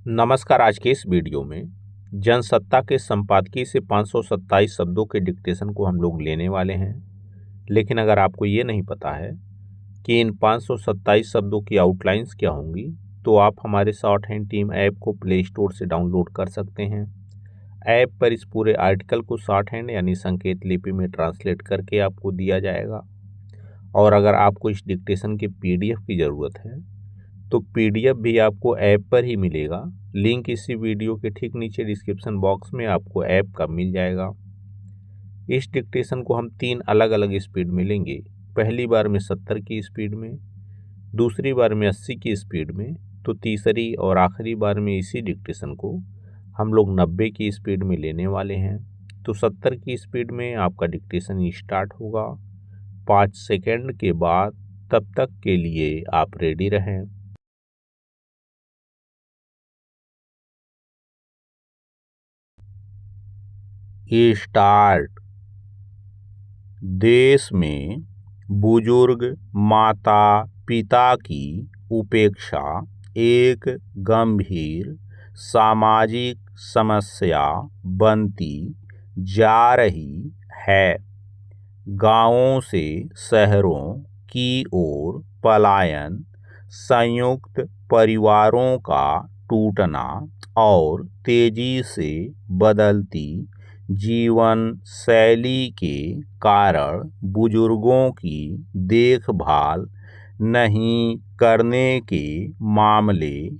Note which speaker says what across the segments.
Speaker 1: नमस्कार। आज के इस वीडियो में जनसत्ता के संपादकीय से 527 शब्दों के डिक्टेशन को हम लोग लेने वाले हैं। लेकिन अगर आपको ये नहीं पता है कि इन 527 शब्दों की आउटलाइंस क्या होंगी, तो आप हमारे शॉर्ट हैंड टीम ऐप को प्ले स्टोर से डाउनलोड कर सकते हैं। ऐप पर इस पूरे आर्टिकल को शॉर्ट हैंड यानी संकेत लिपि में ट्रांसलेट करके आपको दिया जाएगा। और अगर आपको इस डिक्टेशन के PDF की ज़रूरत है तो PDF भी आपको ऐप पर ही मिलेगा। लिंक इसी वीडियो के ठीक नीचे डिस्क्रिप्शन बॉक्स में आपको ऐप का मिल जाएगा। इस डिक्टेशन को हम 3 अलग अलग स्पीड में लेंगे। पहली बार में 70 की स्पीड में, दूसरी बार में 80 की स्पीड में, तो तीसरी और आखिरी बार में इसी डिक्टेशन को हम लोग 90 की स्पीड में लेने वाले हैं। तो 70 की स्पीड में आपका डिक्टेशन स्टार्ट होगा 5 सेकेंड के बाद। तब तक के लिए आप रेडी रहें। स्टार्ट। देश में बुजुर्ग माता पिता की उपेक्षा एक गंभीर सामाजिक समस्या बनती जा रही है। गांवों से शहरों की ओर पलायन, संयुक्त परिवारों का टूटना और तेजी से बदलती जीवन शैली के कारण बुजुर्गों की देखभाल नहीं करने के मामले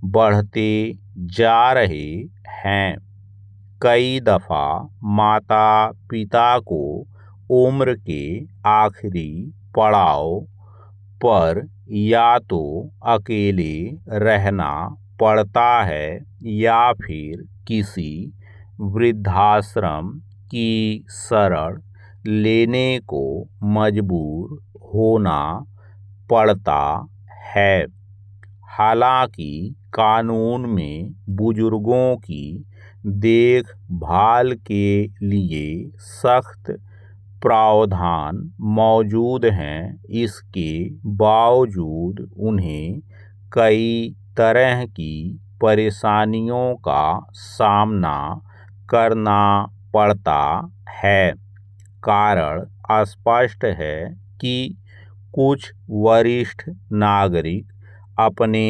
Speaker 1: बढ़ते जा रहे हैं। कई दफ़ा माता पिता को उम्र के आखिरी पड़ाव पर या तो अकेले रहना पड़ता है या फिर किसी वृद्धाश्रम की शरण लेने को मजबूर होना पड़ता है। हालांकि कानून में बुजुर्गों की देखभाल के लिए सख्त प्रावधान मौजूद हैं, इसके बावजूद उन्हें कई तरह की परेशानियों का सामना करना पड़ता है। कारण स्पष्ट है कि कुछ वरिष्ठ नागरिक अपने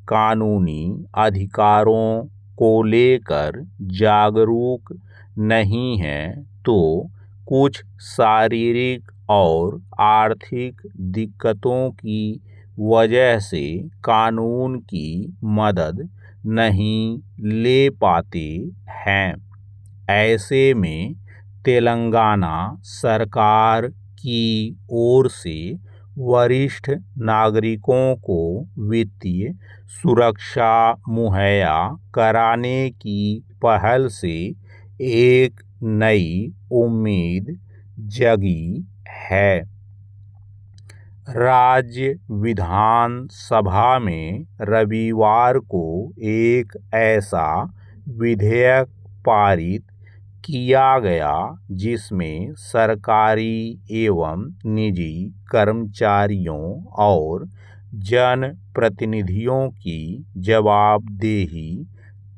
Speaker 1: कानूनी अधिकारों को लेकर जागरूक नहीं हैं, तो कुछ शारीरिक और आर्थिक दिक्कतों की वजह से कानून की मदद नहीं ले पाते हैं। ऐसे में तेलंगाना सरकार की ओर से वरिष्ठ नागरिकों को वित्तीय सुरक्षा मुहैया कराने की पहल से एक नई उम्मीद जगी है। राज्य विधानसभा में रविवार को एक ऐसा विधेयक पारित किया गया जिसमें सरकारी एवं निजी कर्मचारियों और जनप्रतिनिधियों की जवाबदेही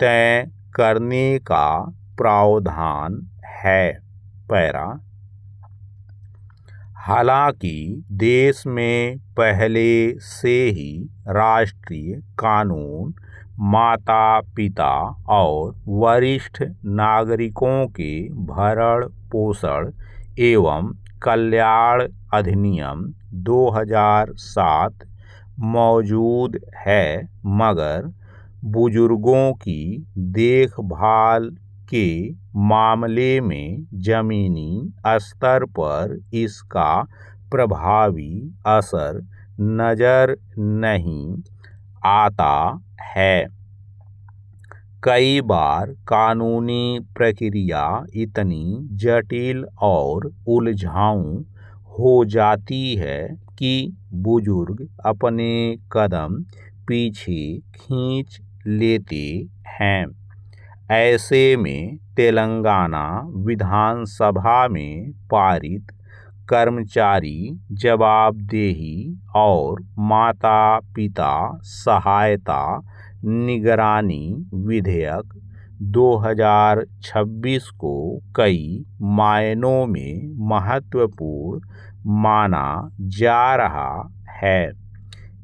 Speaker 1: तय करने का प्रावधान है। पैरा। हालांकि देश में पहले से ही राष्ट्रीय कानून माता पिता और वरिष्ठ नागरिकों के भरण पोषण एवं कल्याण अधिनियम 2007 मौजूद है, मगर बुजुर्गों की देखभाल के मामले में जमीनी स्तर पर इसका प्रभावी असर नजर नहीं आता है। कई बार कानूनी प्रक्रिया इतनी जटिल और उलझाऊ हो जाती है कि बुजुर्ग अपने कदम पीछे खींच लेते हैं। ऐसे में तेलंगाना विधानसभा में पारित कर्मचारी जवाबदेही और माता पिता सहायता निगरानी विधेयक 2026 को कई मायनों में महत्वपूर्ण माना जा रहा है।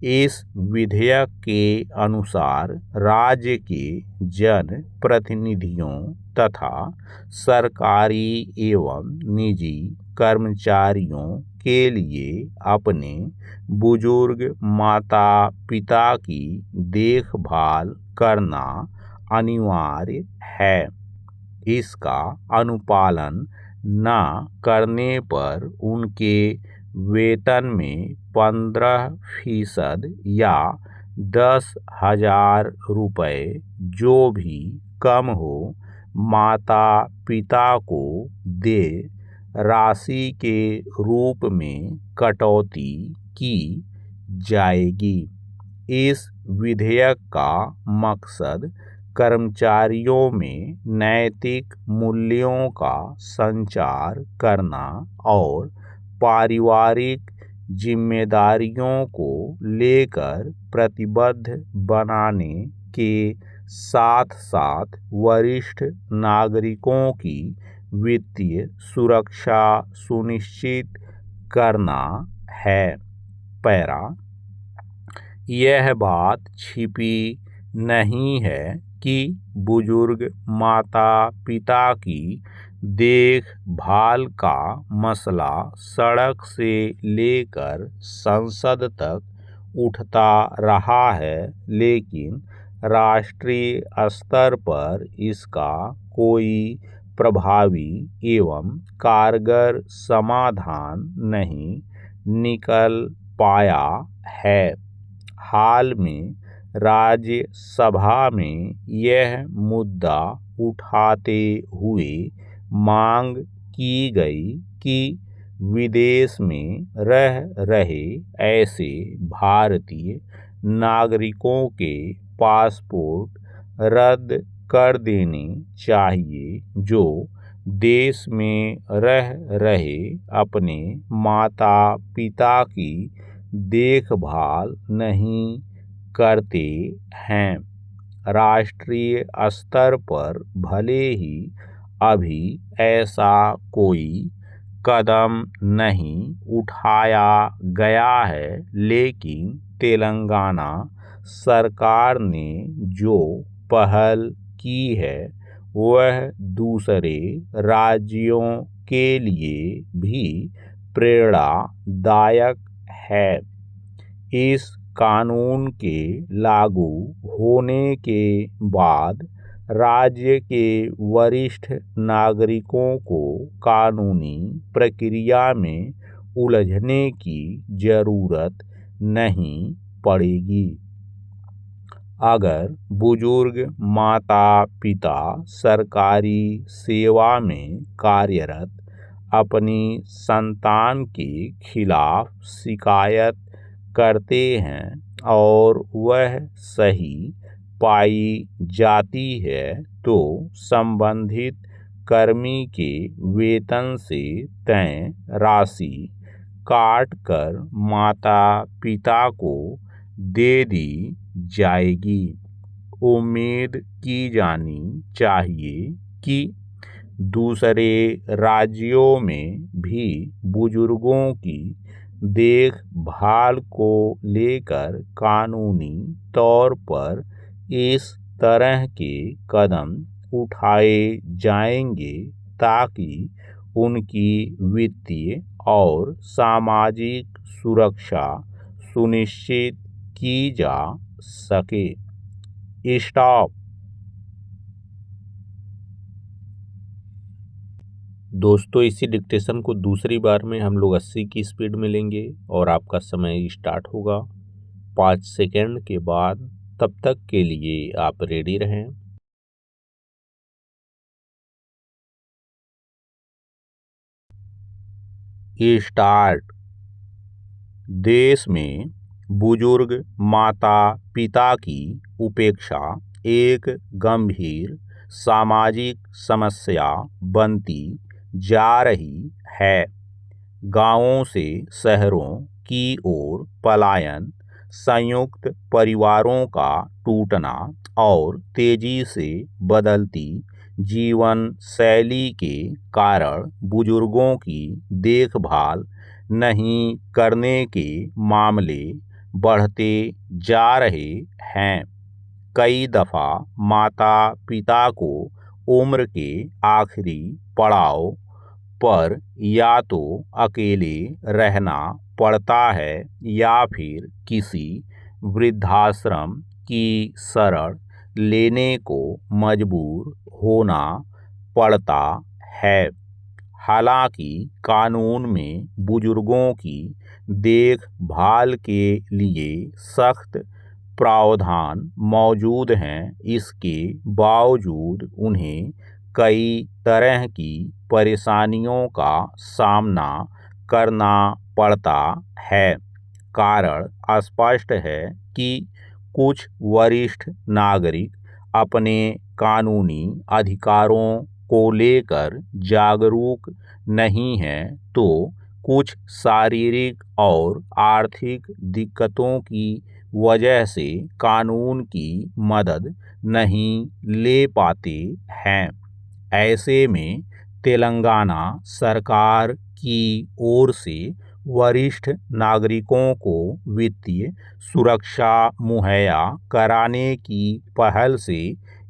Speaker 1: इस विधेयक के अनुसार राज्य के जन प्रतिनिधियों तथा सरकारी एवं निजी कर्मचारियों के लिए अपने बुजुर्ग माता पिता की देखभाल करना अनिवार्य है। इसका अनुपालन न करने पर उनके वेतन में 15% या 10,000 रुपये जो भी कम हो माता पिता को देय राशि के रूप में कटौती की जाएगी। इस विधेयक का मकसद कर्मचारियों में नैतिक मूल्यों का संचार करना और पारिवारिक जिम्मेदारियों को लेकर प्रतिबद्ध बनाने के साथ साथ वरिष्ठ नागरिकों की वित्तीय सुरक्षा सुनिश्चित करना है। पैरा, यह बात छिपी नहीं है कि बुजुर्ग माता पिता की देखभाल का मसला सड़क से लेकर संसद तक उठता रहा है, लेकिन राष्ट्रीय स्तर पर इसका कोई प्रभावी एवं कारगर समाधान नहीं निकल पाया है। हाल में राज्यसभा में यह मुद्दा उठाते हुए मांग की गई कि विदेश में रह रहे ऐसे भारतीय नागरिकों के पासपोर्ट रद्द कर देने चाहिए जो देश में रह रहे अपने माता पिता की देखभाल नहीं करते हैं। राष्ट्रीय स्तर पर भले ही अभी ऐसा कोई कदम नहीं उठाया गया है, लेकिन तेलंगाना सरकार ने जो पहल की है वह दूसरे राज्यों के लिए भी प्रेरणादायक है। इस कानून के लागू होने के बाद राज्य के वरिष्ठ नागरिकों को कानूनी प्रक्रिया में उलझने की जरूरत नहीं पड़ेगी। अगर बुजुर्ग माता पिता सरकारी सेवा में कार्यरत अपनी संतान के खिलाफ शिकायत करते हैं और वह सही पाई जाती है तो संबंधित कर्मी के वेतन से तय राशि काटकर माता पिता को दे दी जाएगी। उम्मीद की जानी चाहिए कि दूसरे राज्यों में भी बुजुर्गों की देखभाल को लेकर कानूनी तौर पर इस तरह के कदम उठाए जाएंगे ताकि उनकी वित्तीय और सामाजिक सुरक्षा सुनिश्चित की जा सके। स्टॉप। दोस्तों, इसी डिक्टेशन को दूसरी बार में हम लोग 80 की स्पीड में लेंगे और आपका समय स्टार्ट होगा 5 सेकंड के बाद। तब तक के लिए आप रेडी रहें। स्टार्ट। देश में बुजुर्ग माता पिता की उपेक्षा एक गंभीर सामाजिक समस्या बनती जा रही है। गांवों से शहरों की ओर पलायन संयुक्त परिवारों का टूटना और तेजी से बदलती जीवन शैली के कारण बुजुर्गों की देखभाल नहीं करने के मामले बढ़ते जा रहे हैं। कई दफ़ा माता पिता को उम्र के आखिरी पड़ाव पर या तो अकेले रहना पड़ता है या फिर किसी वृद्धाश्रम की शरण लेने को मजबूर होना पड़ता है। हालांकि कानून में बुजुर्गों की देखभाल के लिए सख्त प्रावधान मौजूद हैं, इसके बावजूद उन्हें कई तरह की परेशानियों का सामना करना पड़ता है। कारण स्पष्ट है कि कुछ वरिष्ठ नागरिक अपने कानूनी अधिकारों को लेकर जागरूक नहीं हैं, तो कुछ शारीरिक और आर्थिक दिक्कतों की वजह से कानून की मदद नहीं ले पाते हैं। ऐसे में तेलंगाना सरकार की ओर से वरिष्ठ नागरिकों को वित्तीय सुरक्षा मुहैया कराने की पहल से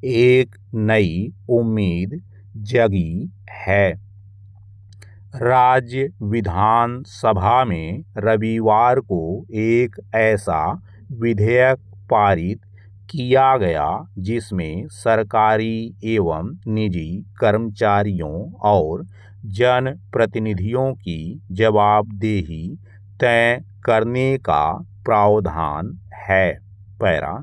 Speaker 1: एक नई उम्मीद जगी है। राज्य विधानसभा में रविवार को एक ऐसा विधेयक पारित किया गया जिसमें सरकारी एवं निजी कर्मचारियों और जनप्रतिनिधियों की जवाबदेही तय करने का प्रावधान है। पैरा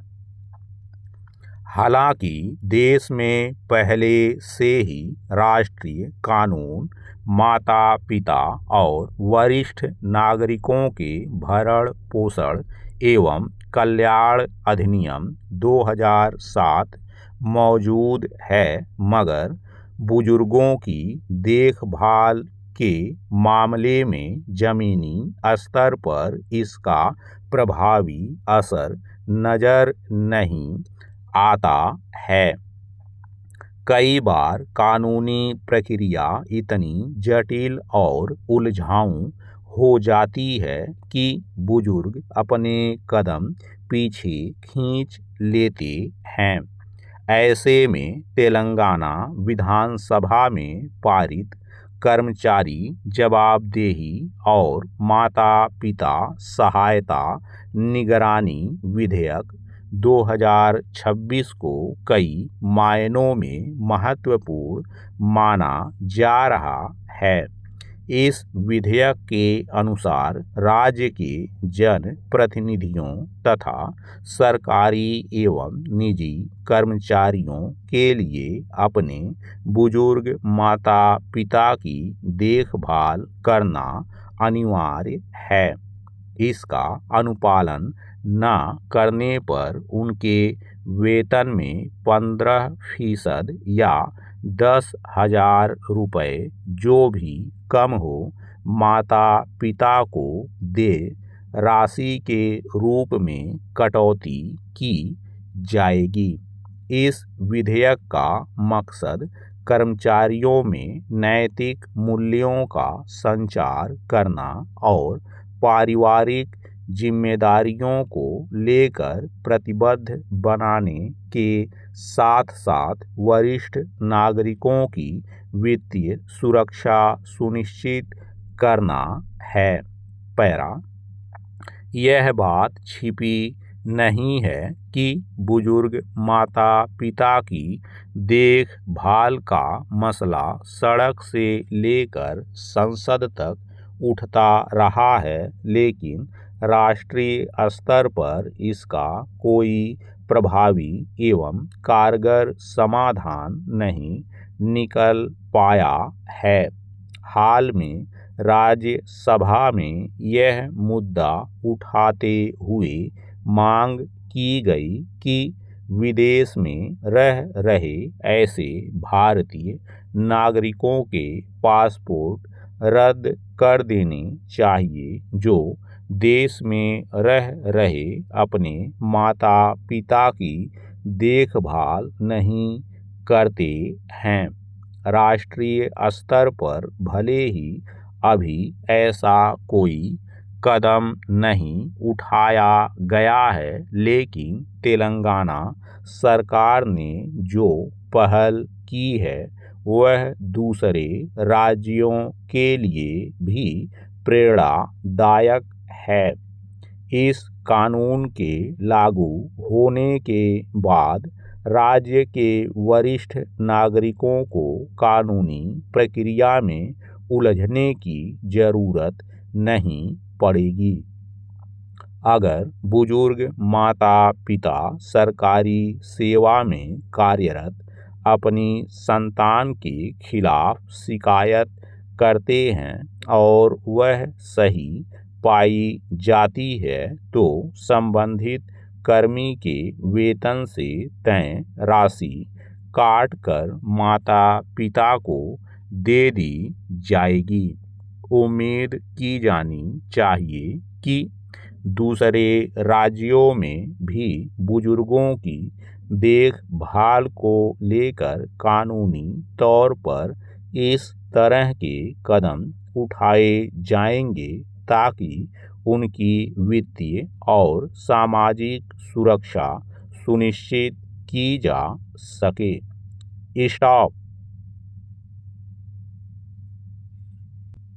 Speaker 1: हालांकि देश में पहले से ही राष्ट्रीय कानून माता पिता और वरिष्ठ नागरिकों के भरण पोषण एवं कल्याण अधिनियम 2007 मौजूद है, मगर बुजुर्गों की देखभाल के मामले में जमीनी स्तर पर इसका प्रभावी असर नजर नहीं आता है। कई बार कानूनी प्रक्रिया इतनी जटिल और उलझाऊ हो जाती है कि बुजुर्ग अपने कदम पीछे खींच लेते हैं। ऐसे में तेलंगाना विधानसभा में पारित कर्मचारी जवाबदेही और माता पिता सहायता निगरानी विधेयक 2026 को कई मायनों में महत्वपूर्ण माना जा रहा है। इस विधेयक के अनुसार राज्य के जन प्रतिनिधियों तथा सरकारी एवं निजी कर्मचारियों के लिए अपने बुजुर्ग माता पिता की देखभाल करना अनिवार्य है। इसका अनुपालन न करने पर उनके वेतन में 15% या 10,000 रुपये जो भी कम हो माता पिता को देय राशि के रूप में कटौती की जाएगी। इस विधेयक का मकसद कर्मचारियों में नैतिक मूल्यों का संचार करना और पारिवारिक जिम्मेदारियों को लेकर प्रतिबद्ध बनाने के साथ साथ वरिष्ठ नागरिकों की वित्तीय सुरक्षा सुनिश्चित करना है। पैरा यह बात छिपी नहीं है कि बुजुर्ग माता पिता की देखभाल का मसला सड़क से लेकर संसद तक उठता रहा है, लेकिन राष्ट्रीय स्तर पर इसका कोई प्रभावी एवं कारगर समाधान नहीं निकल पाया है। हाल में राज्यसभा में यह मुद्दा उठाते हुए मांग की गई कि विदेश में रह रहे ऐसे भारतीय नागरिकों के पासपोर्ट रद्द कर देने चाहिए जो देश में रह रहे अपने माता पिता की देखभाल नहीं करते हैं। राष्ट्रीय स्तर पर भले ही अभी ऐसा कोई कदम नहीं उठाया गया है, लेकिन तेलंगाना सरकार ने जो पहल की है वह दूसरे राज्यों के लिए भी प्रेरणादायक है। इस कानून के लागू होने के बाद राज्य के वरिष्ठ नागरिकों को कानूनी प्रक्रिया में उलझने की जरूरत नहीं पड़ेगी। अगर बुजुर्ग माता पिता सरकारी सेवा में कार्यरत अपनी संतान के खिलाफ शिकायत करते हैं और वह सही पाई जाती है, तो संबंधित कर्मी के वेतन से तय राशि काटकर माता पिता को दे दी जाएगी। उम्मीद की जानी चाहिए कि दूसरे राज्यों में भी बुजुर्गों की देखभाल को लेकर कानूनी तौर पर इस तरह के कदम उठाए जाएंगे ताकि उनकी वित्तीय और सामाजिक सुरक्षा सुनिश्चित की जा सके। स्टॉप।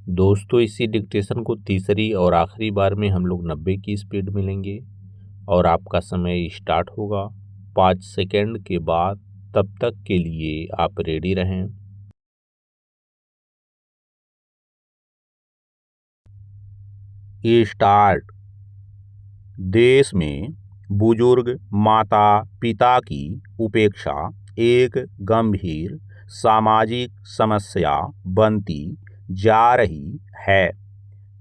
Speaker 1: दोस्तों, इसी डिक्टेशन को तीसरी और आखिरी बार में हम लोग 90 की स्पीड में लेंगे और आपका समय स्टार्ट होगा 5 सेकंड के बाद। तब तक के लिए आप रेडी रहें। स्टार्ट। देश में बुजुर्ग माता पिता की उपेक्षा एक गंभीर सामाजिक समस्या बनती जा रही है।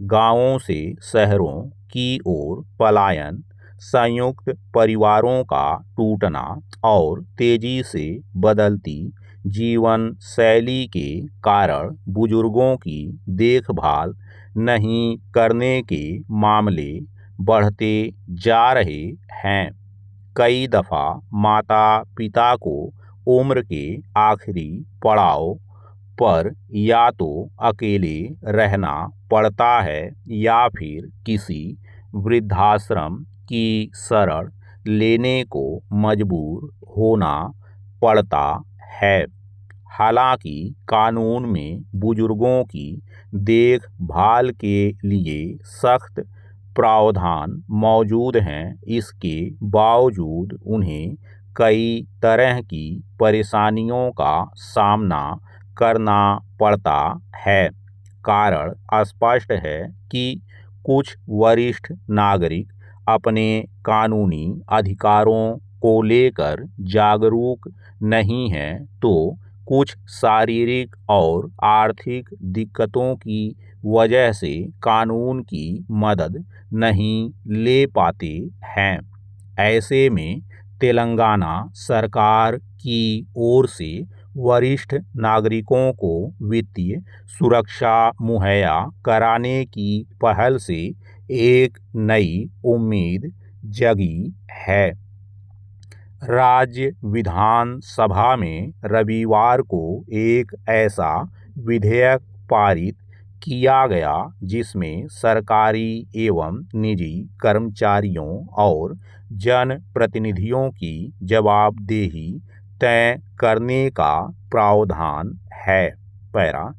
Speaker 1: गांवों से शहरों की ओर पलायन, संयुक्त परिवारों का टूटना और तेजी से बदलती जीवन शैली के कारण बुजुर्गों की देखभाल नहीं करने के मामले बढ़ते जा रहे हैं। कई दफ़ा माता पिता को उम्र के आखिरी पड़ाव पर या तो अकेले रहना पड़ता है या फिर किसी वृद्धाश्रम की शरण लेने को मजबूर होना पड़ता है। हालांकि कानून में बुजुर्गों की देखभाल के लिए सख्त प्रावधान मौजूद हैं, इसके बावजूद उन्हें कई तरह की परेशानियों का सामना करना पड़ता है। कारण स्पष्ट है कि कुछ वरिष्ठ नागरिक अपने कानूनी अधिकारों को लेकर जागरूक नहीं हैं, तो कुछ शारीरिक और आर्थिक दिक्कतों की वजह से कानून की मदद नहीं ले पाते हैं। ऐसे में तेलंगाना सरकार की ओर से वरिष्ठ नागरिकों को वित्तीय सुरक्षा मुहैया कराने की पहल से एक नई उम्मीद जगी है। राज्य विधानसभा में रविवार को एक ऐसा विधेयक पारित किया गया जिसमें सरकारी एवं निजी कर्मचारियों और जनप्रतिनिधियों की जवाबदेही तय करने का प्रावधान है। पैरा।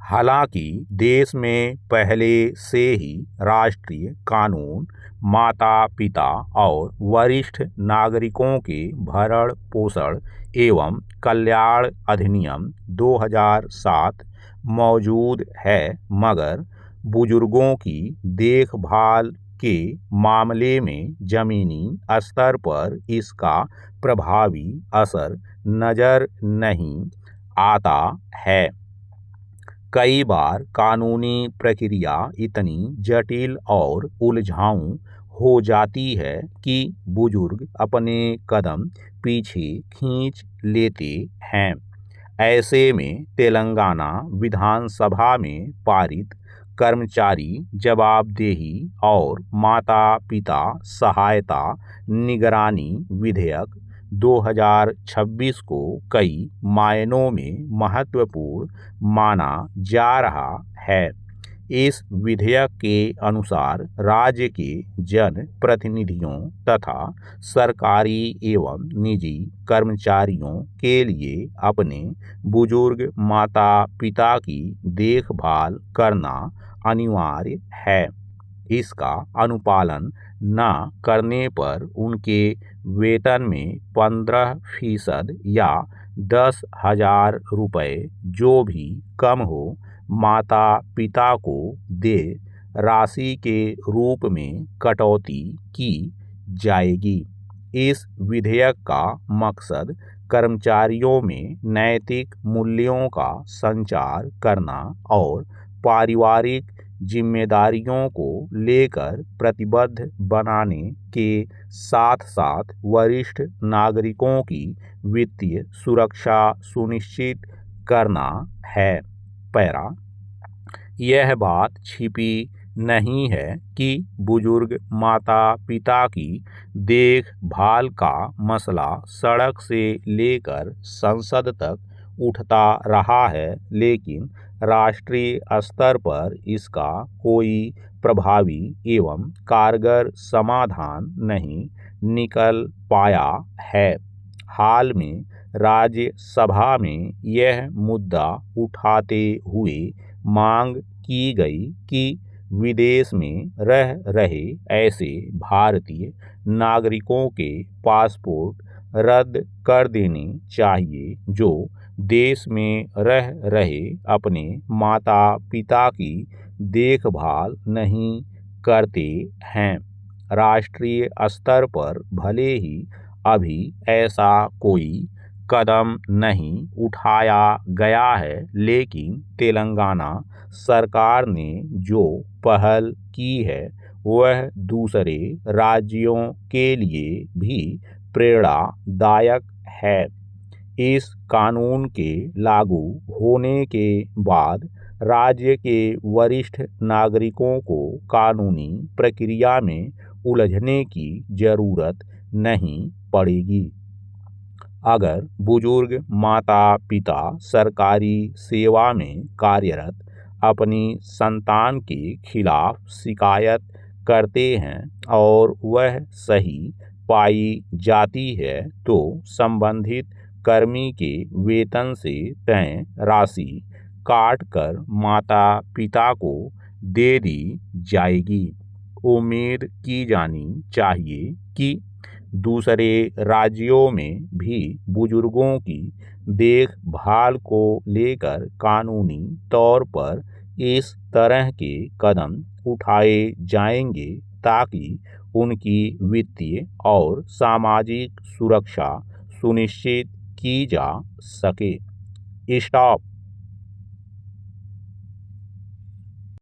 Speaker 1: हालांकि देश में पहले से ही राष्ट्रीय कानून माता पिता और वरिष्ठ नागरिकों के भरण पोषण एवं कल्याण अधिनियम 2007 मौजूद है, मगर बुजुर्गों की देखभाल के मामले में जमीनी स्तर पर इसका प्रभावी असर नजर नहीं आता है। कई बार कानूनी प्रक्रिया इतनी जटिल और उलझाऊ हो जाती है कि बुजुर्ग अपने कदम पीछे खींच लेते हैं। ऐसे में तेलंगाना विधानसभा में पारित कर्मचारी जवाबदेही और माता पिता सहायता निगरानी विधेयक 2026 को कई मायनों में महत्वपूर्ण माना जा रहा है। इस विधेयक के अनुसार राज्य के जन प्रतिनिधियों तथा सरकारी एवं निजी कर्मचारियों के लिए अपने बुजुर्ग माता पिता की देखभाल करना अनिवार्य है। इसका अनुपालन न करने पर उनके वेतन में 15% या 10,000 रुपये जो भी कम हो माता पिता को दे राशि के रूप में कटौती की जाएगी। इस विधेयक का मकसद कर्मचारियों में नैतिक मूल्यों का संचार करना और पारिवारिक जिम्मेदारियों को लेकर प्रतिबद्ध बनाने के साथ साथ वरिष्ठ नागरिकों की वित्तीय सुरक्षा सुनिश्चित करना है। पैरा, यह बात छिपी नहीं है कि बुजुर्ग माता पिता की देखभाल का मसला सड़क से लेकर संसद तक उठता रहा है, लेकिन राष्ट्रीय स्तर पर इसका कोई प्रभावी एवं कारगर समाधान नहीं निकल पाया है। हाल में राज्यसभा में यह मुद्दा उठाते हुए मांग की गई कि विदेश में रह रहे ऐसे भारतीय नागरिकों के पासपोर्ट रद्द कर देने चाहिए जो देश में रह रहे अपने माता पिता की देखभाल नहीं करते हैं। राष्ट्रीय स्तर पर भले ही अभी ऐसा कोई कदम नहीं उठाया गया है, लेकिन तेलंगाना सरकार ने जो पहल की है वह दूसरे राज्यों के लिए भी प्रेरणादायक है। इस कानून के लागू होने के बाद राज्य के वरिष्ठ नागरिकों को कानूनी प्रक्रिया में उलझने की जरूरत नहीं पड़ेगी। अगर बुजुर्ग माता पिता सरकारी सेवा में कार्यरत अपनी संतान के खिलाफ शिकायत करते हैं और वह सही पाई जाती है तो संबंधित कर्मी के वेतन से तय राशि काटकर माता पिता को दे दी जाएगी। उम्मीद की जानी चाहिए कि दूसरे राज्यों में भी बुजुर्गों की देखभाल को लेकर कानूनी तौर पर इस तरह के कदम उठाए जाएंगे ताकि उनकी वित्तीय और सामाजिक सुरक्षा सुनिश्चित की जा सके। स्टॉप।